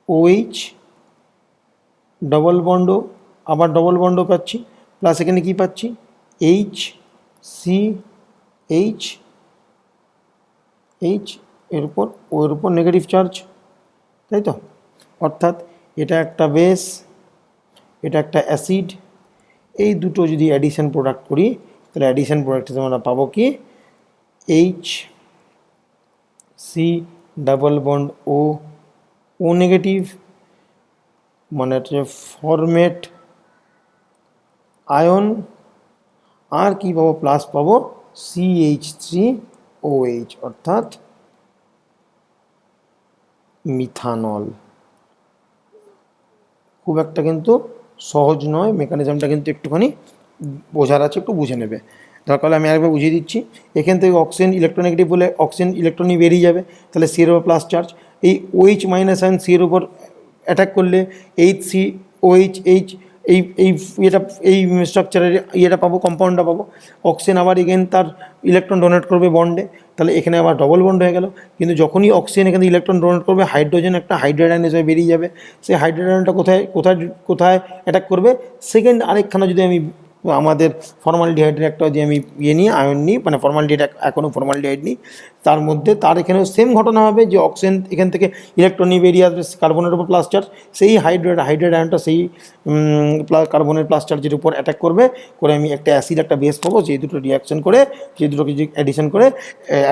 OH double bond, আবার ডবল বন্ড পাচ্ছি, প্লাস এখানে কি পাচ্ছি এইচ সি এইচ এর উপর ওর উপর নেগেটিভ চার্জ, তাই তো? অর্থাৎ এটা একটা বেস, এটা একটা অ্যাসিড, এই দুটো যদি অ্যাডিশন প্রোডাক্ট করি, তাহলে অ্যাডিশন প্রোডাক্টে আমরা পাবো কি এইচ সি ডাবল বন্ড ও নেগেটিভ, মানে হচ্ছে ফরমেট আয়ন, আর কি পাবো, প্লাস পাবো CH3OH, অর্থাৎ মিথানল। খুব একটা কিন্তু সহজ নয়, মেকানিজমটা কিন্তু একটুখানি বোঝার আছে, একটু বুঝে নেবে। দরকার হলে আমি একবার বুঝিয়ে দিচ্ছি। এখান থেকে অক্সিজেন ইলেকট্রোনেগেটিভ বলে অক্সিজেন ইলেকট্রনই বেরিয়ে যাবে, তাহলে সি এর উপর প্লাস চার্জ, এই OH মাইনাস আয়ন সি এর উপর অ্যাটাক করলে HCOH এই স্ট্রাকচারের ইয়েটা পাবো, কম্পাউন্ডটা পাবো। অক্সিজেন আবার এগেন তার ইলেকট্রন ডোনেট করবে বন্ডে, তাহলে এখানে আবার ডবল বন্ড হয়ে গেল। কিন্তু যখনই অক্সিজেন এখানে ইলেকট্রন ডোনেট করবে, হাইড্রোজেন একটা হাইড্রাইড আয়ন হিসেবে বেরিয়ে যাবে। সেই হাইড্রাইড আয়নটা কোথায় অ্যাটাক করবে, সেকেন্ড আরেকখানা যদি আমি আমাদের ফর্মালডিহাইডের একটা যদি আমি আয়ন নিই, মানে ফর্মালডিহাইড এখনও ফর্মালডিহাইড নিই, তার মধ্যে তার এখানেও সেম ঘটনা হবে যে অক্সিজেন এখান থেকে ইলেকট্রন নিয়ে বেরিয়ে আসবে কার্বনের উপর প্লাস চার্জ, সেই হাইড্রাইড আয়নটা সেই কার্বনের প্লাস চার্জের উপর অ্যাটাক করে আমি একটা অ্যাসিড একটা বেস পাবো, যে দুটো রিয়াকশন করে, যে দুটো কিছু অ্যাডিশন করে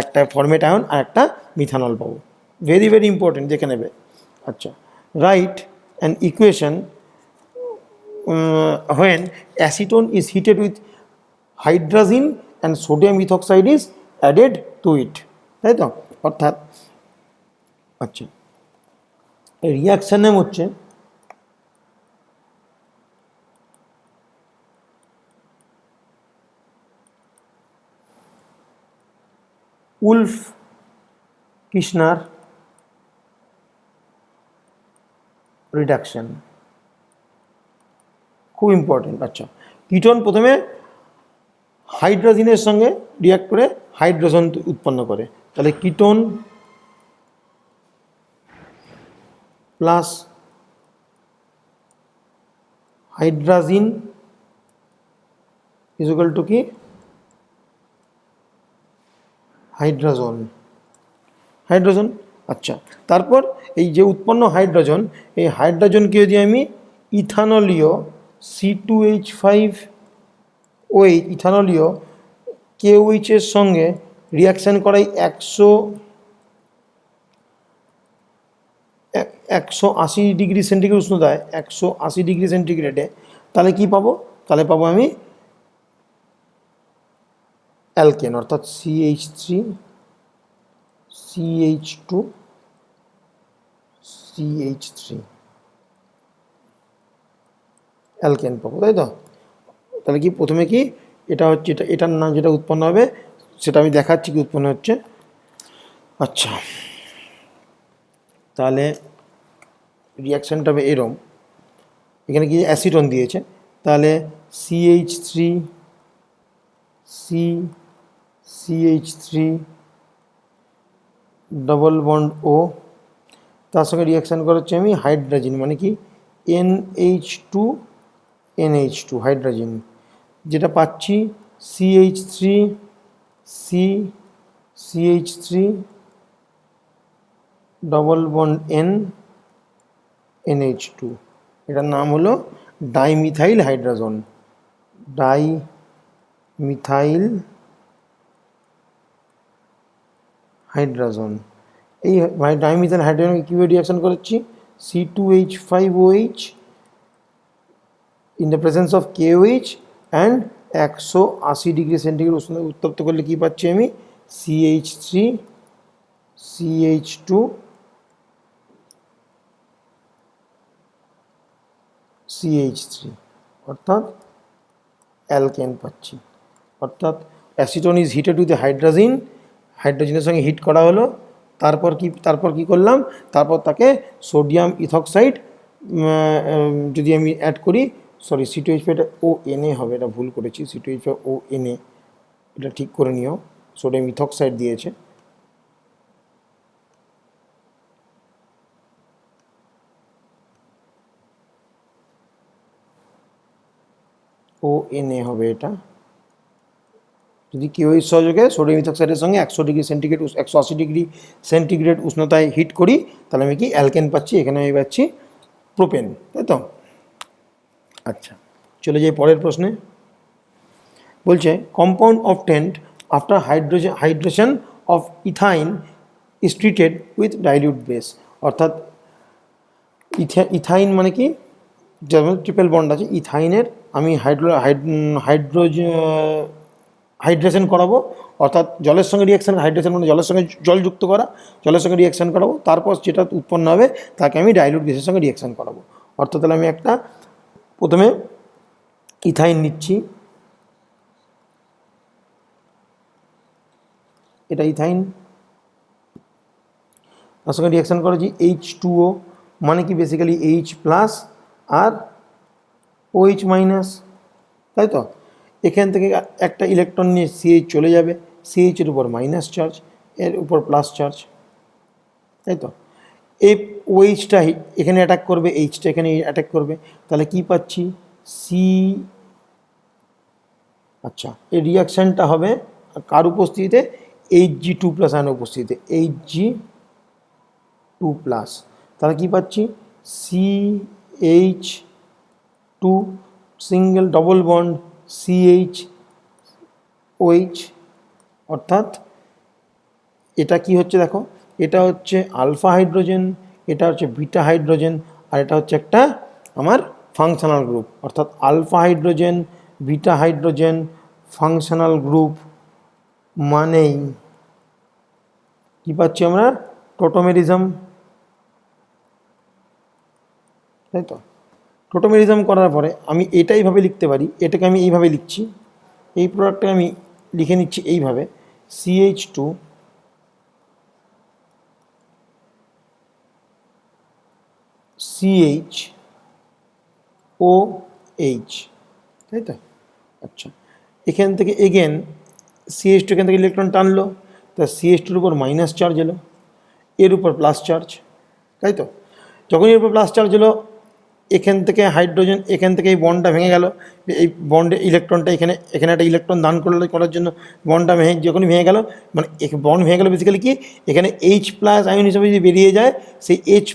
একটা ফরমেট আয়ন আর একটা মিথানল পাবো। ভেরি ভেরি ইম্পর্টেন্ট, দেখে নেবে। আচ্ছা, write an equation when acetone is heated with hydrazine and sodium ethoxide is added to it, তাই তো? অর্থাৎ আচ্ছা, রিয়াকশন নাম হচ্ছে উলফ কিশনার রিডাকশন, খুব ইম্পর্টেন্ট। আচ্ছা, কিটোন প্রথমে হাইড্রোজেনের সঙ্গে রিয়াক্ট করে হাইড্রোজেন উৎপন্ন করে, তাহলে ketone plus hydrazine is equal to কি হাইড্রোজেন। আচ্ছা, তারপর এই যে উৎপন্ন হাইড্রোজেন, এই হাইড্রোজেনকে যদি আমি ইথানলীয় C2H5OH ইথানলীয় KOH এর সঙ্গে রিয়াকশান করাই 180 ডিগ্রি সেন্টিগ্রেড উষ্ণতায় 180 ডিগ্রি সেন্টিগ্রেডে, তাহলে কি পাবো? তাহলে পাবো আমি অ্যালকেন, অর্থাৎ CH3 CH2 CH3 অ্যালকেন পাবো, তাই তো? তাহলে কি প্রথমে কি এটা হচ্ছে, এটার নাম যেটা উৎপন্ন হবে সেটা আমি দেখাচ্ছি কি উৎপন্ন হচ্ছে। আচ্ছা, তাহলে রিয়াকশানটা হবে এরম, এখানে কি অ্যাসিটন দিয়েছে, তাহলে CH3 CH3 ডবল বন্ড ও, তার সঙ্গে রিয়াকশান করাচ্ছি আমি হাইড্রোজেন, মানে কি NH2 হাইড্রোজেন, যেটা পাচ্ছি CH3 CH3 double bond NH2, এটার নাম হলো ডাইমিথাইল হাইড্রোজেন। ডাইমিথাইল হাইড্রোজেন, এই ডাইমিথাইল হাইড্রোজেন কীভাবে রিয়াকশান করাচ্ছি? C2H5OH in the presence of KOH and 180 degree centigrade উষ্ণতায় উত্তপ্ত করলে কী পাচ্ছি আমি? CH3 CH2 CH3, অর্থাৎ অ্যালকেন পাচ্ছি। অর্থাৎ acetone is heated with hydrogen, হাইড্রোজেনের সঙ্গে হিট করা হলো, তারপর কি করলাম? তারপর তাকে সোডিয়াম ইথক্সাইড যদি আমি অ্যাড করি, সরি C2H5, এটা ONA হবে, এটা ভুল করেছি, C2H5ONA, এটা ঠিক করে নিও, সোডিয়াম ইথক্সাইড দিয়েছে। ONA হবে এটা, যদি KOH সহযোগে সোডিয়াম ইথক্সাইডের সঙ্গে 180 ডিগ্রি সেন্টিগ্রেড উষ্ণতায় হিট করি, তাহলে আমি কি অ্যালকেন পাচ্ছি, এখানে আমি পাচ্ছি প্রোপেন, তাই তো? আচ্ছা, চলে যাই পরের প্রশ্নে। বলছে compound obtained after hydration of ethyne is treated with dilute base, অর্থাৎ ইথাইন মানে কি, যেমন ট্রিপল বন্ড আছে, ইথাইনের আমি হাইড্রেশন করাবো, অর্থাৎ জলের সঙ্গে রিয়াকশান, হাইড্রেশন মানে জলের সঙ্গে জল যুক্ত করা, জলের সঙ্গে রিয়াকশান করাবো, তারপর যেটা উৎপন্ন হবে তাকে আমি ডাইলিউট বেসের সঙ্গে রিয়াকশান করাবো। অর্থাৎ তাহলে আমি একটা প্রথমে ইথাইন নিচ্ছি, এটা ইথাইন, তার সঙ্গে রিয়াকশান করেছি H2O, মানে কি বেসিক্যালি H প্লাস আর OH মাইনাস, তাই তো? এখান থেকে একটা ইলেকট্রন নিয়ে CH চলে যাবে, CH এর উপর মাইনাস চার্জ, এর উপর প্লাস চার্জ, তাই তো? এই OHটা এখানে অ্যাটাক করবে, Hটা এখানে অ্যাটাক করবে, তাহলে কি পাচ্ছি? আচ্ছা, এই রিয়াকশানটা হবে কার উপস্থিতিতে? Hg2+ আয়নের উপস্থিতিতে, Hg2+, তাহলে কি পাচ্ছি? CH2 single double bond CH OH, অর্থাৎ এটা কি হচ্ছে দেখো, এটা হচ্ছে আলফা হাইড্রোজেন, এটা হচ্ছে বিটা হাইড্রোজেন, আর এটা হচ্ছে একটা আমার ফাংশনাল গ্রুপ, অর্থাৎ alpha hydrogen beta hydrogen functional group, মানেই কী পাচ্ছি আমরা? টোটোমেরিজম, তাই তো? টোটোমেরিজম করার পরে আমি এটা এইভাবে লিখতে পারি, এটাকে আমি এইভাবে লিখছি, এই প্রোডাক্টটাকে আমি লিখে নিচ্ছি এইভাবে, CH2 CH OH, তাই তো? আচ্ছা, এখান থেকে এগেন CH2 এখান থেকে ইলেকট্রন টানলো, তা CH2-র উপর মাইনাস চার্জ এলো, এর উপর প্লাস চার্জ, তাই তো? যখন এর উপর প্লাস চার্জ এলো, এখান থেকে হাইড্রোজেন, এখান থেকে এই বন্ডটা ভেঙে গেল, এই বন্ডে ইলেকট্রনটা এখানে একটা ইলেকট্রন দান করার জন্য বন্ডটা যখনই ভেঙে গেল, মানে বন্ড ভেঙে গেল বেসিক্যালি কি, এখানে H+ আয়ন হিসেবে যদি বেরিয়ে যায়, সেই H+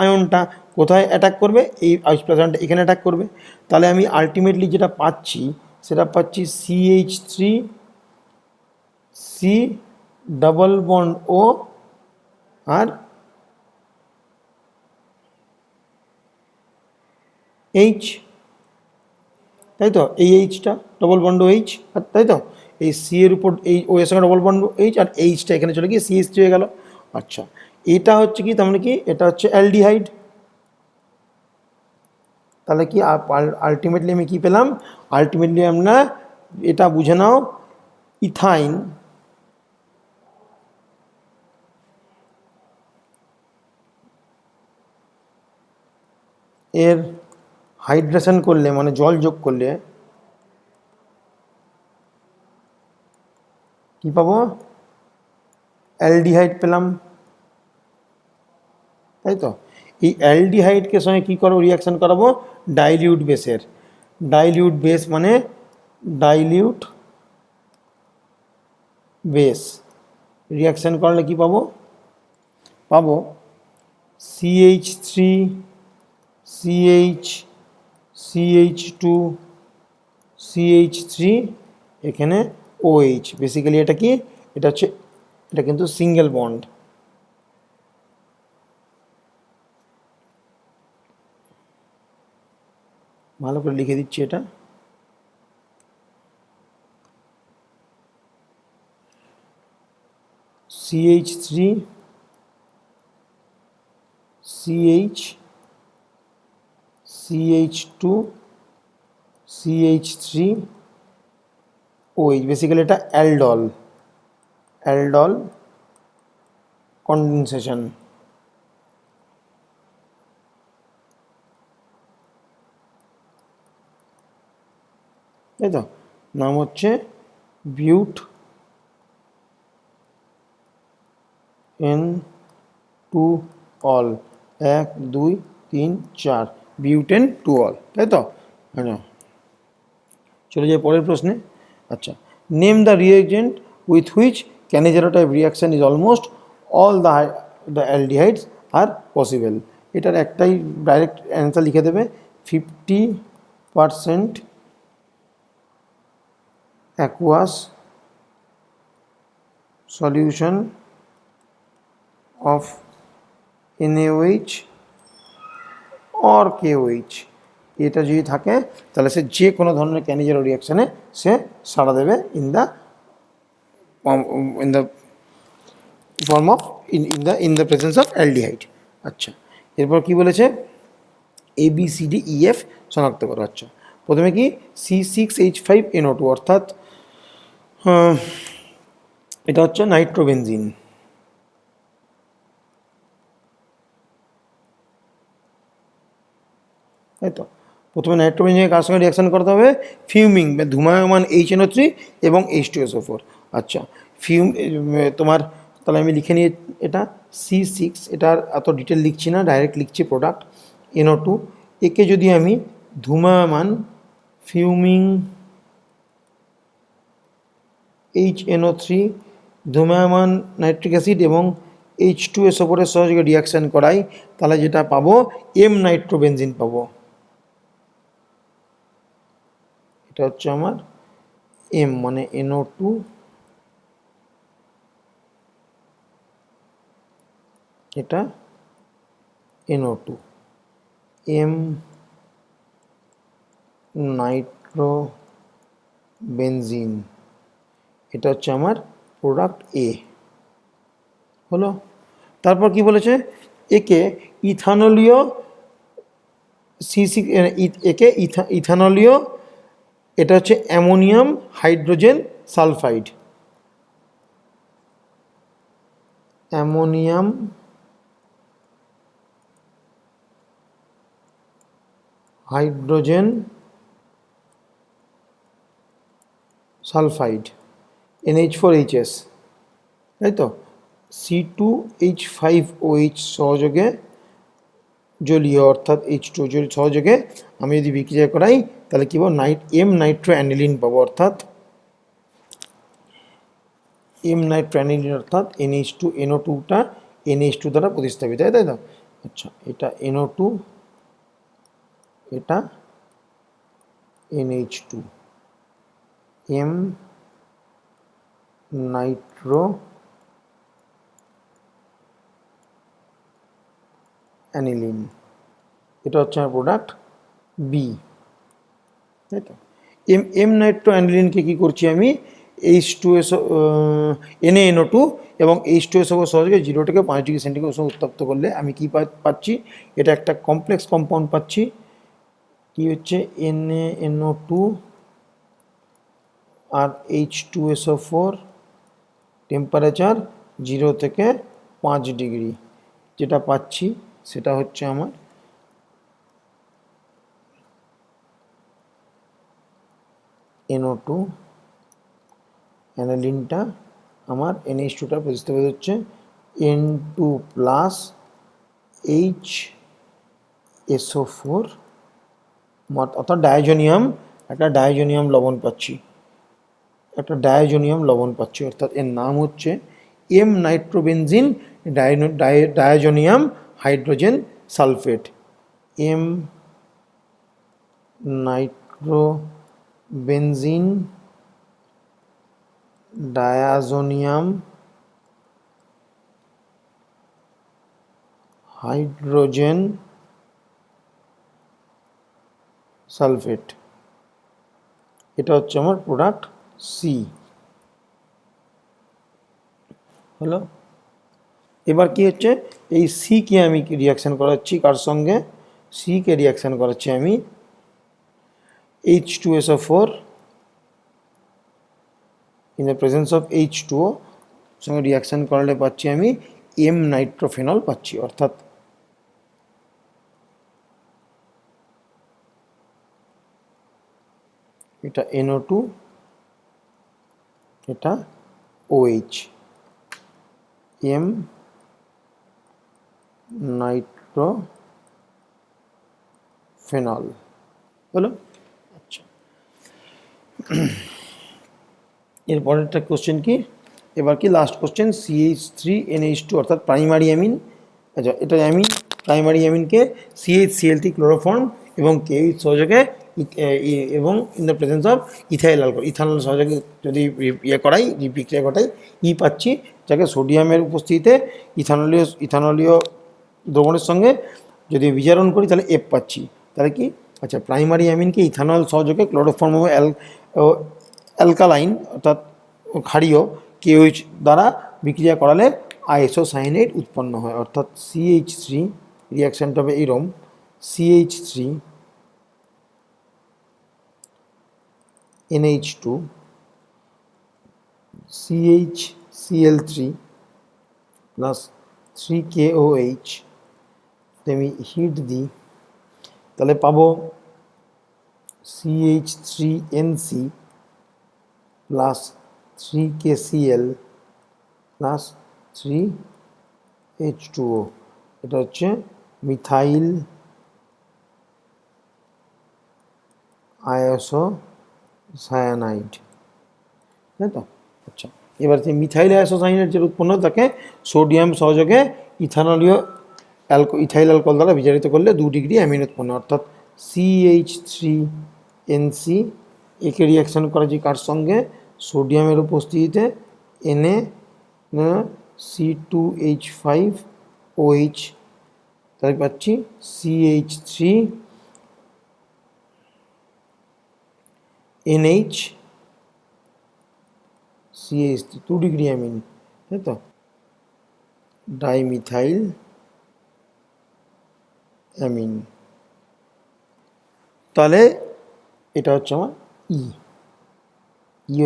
আয়নটা কোথায় অ্যাটাক করবে? এই H+ আয়নটা এখানে অ্যাটাক করবে, তাহলে আমি আলটিমেটলি যেটা পাচ্ছি সেটা পাচ্ছি CH3 C double bond O আর এইচ, তাই তো, এই এইচটা ডবল বন্ড এইচ, আর তাই তো এই সি এর উপর এই ও এর সঙ্গে ডবল বন্ড এইচ, আর এইচটা এখানে চলে গিয়ে সিএইচ হয়ে গেল। আচ্ছা, এটা হচ্ছে কি, তার মানে কি এটা হচ্ছে অ্যালডিহাইড। তাহলে কি আলটিমেটলি আমি কি পেলাম? আলটিমেটলি আমরা এটা বুঝে নাও, ইথাইন এর হাইড্রেশন করলে, মানে জল যোগ করলে কি পাবো? অ্যালডিহাইড পেলাম, তাই তো। এই অ্যালডিহাইডকে সঙ্গে কী করবো, রিয়াকশান করাবো ডাইলিউট বেসের। ডাইলিউট বেস মানে ডাইলিউট বেস রিয়াকশান করলে কি পাবো? পাবো CH3 CH CH2 CH3, এখানে OH। বেসিক্যালি এটা কি, এটা হচ্ছে, এটা কিন্তু সিঙ্গেল বন্ড। ভালো করে লিখে দিচ্ছি এটা, CH3 CH CH2 CH3 OH। Basically এটা অ্যালডল, অ্যালডল কন্ডেনসেশন। তাই তো, নাম হচ্ছে but N2 ol, 1 2 3 4, butene two ol, তাই তো। হ্যাঁ, চলে যায় পরের প্রশ্নে। আচ্ছা, name the reagent with which Cannizzaro type reaction is almost all the aldehydes are possible. এটার একটাই ডাইরেক্ট অ্যান্সার লিখে দেবে, 50% aqueous solution of NaOH or KOH। এটা যদি থাকে তাহলে সে যে কোনো ধরনের ক্যানিজেরো রিয়াকশানে সে সাড়া দেবে in the form of in the presence of aldehyde. আচ্ছা, এরপর কি বলেছে? ABCDEF শনাক্ত করো। আচ্ছা, প্রথমে কি C6H5NO2, অর্থাৎ এটা হচ্ছে নাইট্রোবেনজিন। তাই তো, প্রথমে নাইট্রোবেনজিনের কার সঙ্গে রিয়াকশান করতে হবে? ফিউমিং ধূমায়মান HNO3 এবং H2SO4। আচ্ছা, তোমার, তাহলে আমি লিখে নিয়ে এটা C6, এটার এত ডিটেল লিখছি না, ডাইরেক্ট লিখছি প্রোডাক্ট NO2। একে যদি আমি ধূমায়মান ফিউমিং HNO3, ধূমায়মান নাইট্রিক অ্যাসিড এবং H2SO4 এর সহযোগে রিয়াকশান করাই, তাহলে যেটা পাবো M নাইট্রোবেনজিন পাবো। এটা হচ্ছে আমার M, মানে NO2, এটা NO2, M নাইট্রোবেনজিন, এটা হচ্ছে আমার প্রোডাক্ট A হলো। তারপর কি বলেছে? একে ইথানলীয় একে ইথানলীয়, এটা হচ্ছে ammonium hydrogen sulphide, ammonium hydrogen sulphide NH4HS, তাই তো। C2H5OH সহযোগে জলীয়, অর্থাৎ H2 সহযোগে আমি যদি বিক্রিয়া করাই তাহলে কী পাবো? M নাইট্রো অ্যানিলিন পাবো, অর্থাৎ M নাইট্রো অ্যানিলিন, অর্থাৎ NH2, NO2টা NH2 দ্বারা প্রতিস্থাপিত, তাই তো। আচ্ছা, এটা NO2, এটা NH2, M নাইট্রো অ্যানিলিন, এটা হচ্ছে আমার প্রোডাক্ট বি, তাই তো। এম নাইট্রো অ্যানিলিনকে কী করছি আমি, H2SO NaNO2 এবং H2SO সহযোগে 0 থেকে 5 ডিগ্রি সেন্টিগ্রেড উষ্ণ উত্তপ্ত করলে আমি কী পাচ্ছি, এটা একটা কমপ্লেক্স কম্পাউন্ড পাচ্ছি, কি হচ্ছে NaNO2 আর H2SO4, টেম্পারেচার 0 থেকে 5 ডিগ্রি, যেটা পাচ্ছি সেটা হচ্ছে আমার NO2 অ্যানালিনটা, আমার NH2টা প্রতিস্থাপিত হচ্ছে N2 প্লাস HSO4, অর্থাৎ ডায়াজোনিয়াম, একটা ডায়াজোনিয়াম লবণ পাচ্ছি, অর্থাৎ এর নাম হচ্ছে M nitrobenzene diazonium hydrogen sulphate, M nitrobenzene diazonium hydrogen sulphate, এটা হচ্ছে আমার প্রোডাক্ট সি হলো। এবার কি হচ্ছে, এই সিকে আমি রিয়াকশান করাচ্ছি কার সঙ্গে, সিকে রিয়াকশান করাচ্ছি আমি H2SO4 in the presence of H2O সঙ্গে রিয়াকশান করালে পাচ্ছি আমি এম নাইট্রোফেনল পাচ্ছি, অর্থাৎ এটা NO2, এটা OH, এম নাইট্রোফেনল হলো। আচ্ছা, এরপরেরটা কোশ্চেন কি, এবার কি লাস্ট কোশ্চেন, CH3NH2 অর্থাৎ প্রাইমারি অ্যামিন। আচ্ছা, এটা অ্যামিন, প্রাইমারি অ্যামিনকে CH-Cl3 ক্লোরোফর্ম এবং KH সহযোগে এবং in the presence of ethanol সহযোগে যদি করাই, বিক্রিয়া ঘটাই, পাচ্ছি, যাকে সোডিয়ামের উপস্থিতিতে ইথানলীয় দ্রবণের সঙ্গে যদি বিজারণ করি তাহলে F পাচ্ছি, তাহলে কি, আচ্ছা, প্রাইমারি অ্যামিনকে ইথানল সহযোগে ক্লোরোফর্ম ও অ্যালকালাইন অর্থাৎ ক্ষারীয় KOH দ্বারা বিক্রিয়া করালে আইসোসায়ানাইড উৎপন্ন হয়, অর্থাৎ CH3 রিয়াকশানটা হবে এরম, CH3 NH2 CHCl3 plus 3KOH, আমি হিট দিই তাহলে পাবো CH3NC plus 3KCl plus 3H2O, এটা হচ্ছে মিথাইল আইসোসায়ানাইড, তাই তো। আচ্ছা, এবার যে মিথাইল আইসোসায়ানাইড যেটা উৎপন্ন তাকে সোডিয়াম সহযোগে ইথাইল অ্যালকোহল দ্বারা বিজারিত করলে 2 ডিগ্রি অ্যামিন উৎপন্ন, অর্থাৎ CH3NC, একে রিয়াকশান করেছি কার সঙ্গে, সোডিয়ামের উপস্থিতিতে Na C2H5OH, তাহলে পাচ্ছি CH3NH CH3, 2 ডিগ্রি অ্যামিন, তাই তো, ডাইমিথাইল অ্যামিন, তাহলে এটা হচ্ছে আমার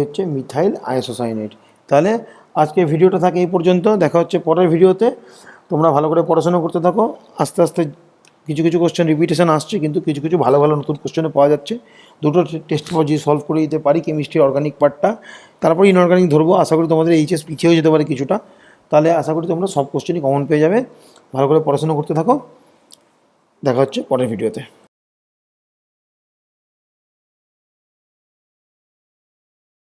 হচ্ছে মিথাইল আইসোসায়ানাইড। তাহলে আজকে ভিডিওটা থাকে এই পর্যন্ত, দেখা হচ্ছে পরের ভিডিওতে। তোমরা ভালো করে পড়াশোনা করতে থাকো, আস্তে আস্তে কিছু কিছু কোশ্চেন রিপিটেশন আসছে, কিন্তু কিছু কিছু ভালো ভালো নতুন কোশ্চেনও পাওয়া যাচ্ছে। দুটো টেস্ট পেপার যদি সলভ করে দিতে পারি, কেমিস্ট্রি অর্গানিক পার্টটা, তারপর ইনঅর্গানিক ধরবো, আশা করি তোমাদের এইচএস পিছিয়েও যেতে পারে কিছুটা, তাহলে আশা করি তোমরা সব কোশ্চেনই কমন পেয়ে যাবে। ভালো করে পড়াশোনা করতে থাকো, দেখা হচ্ছে পরের ভিডিওতে।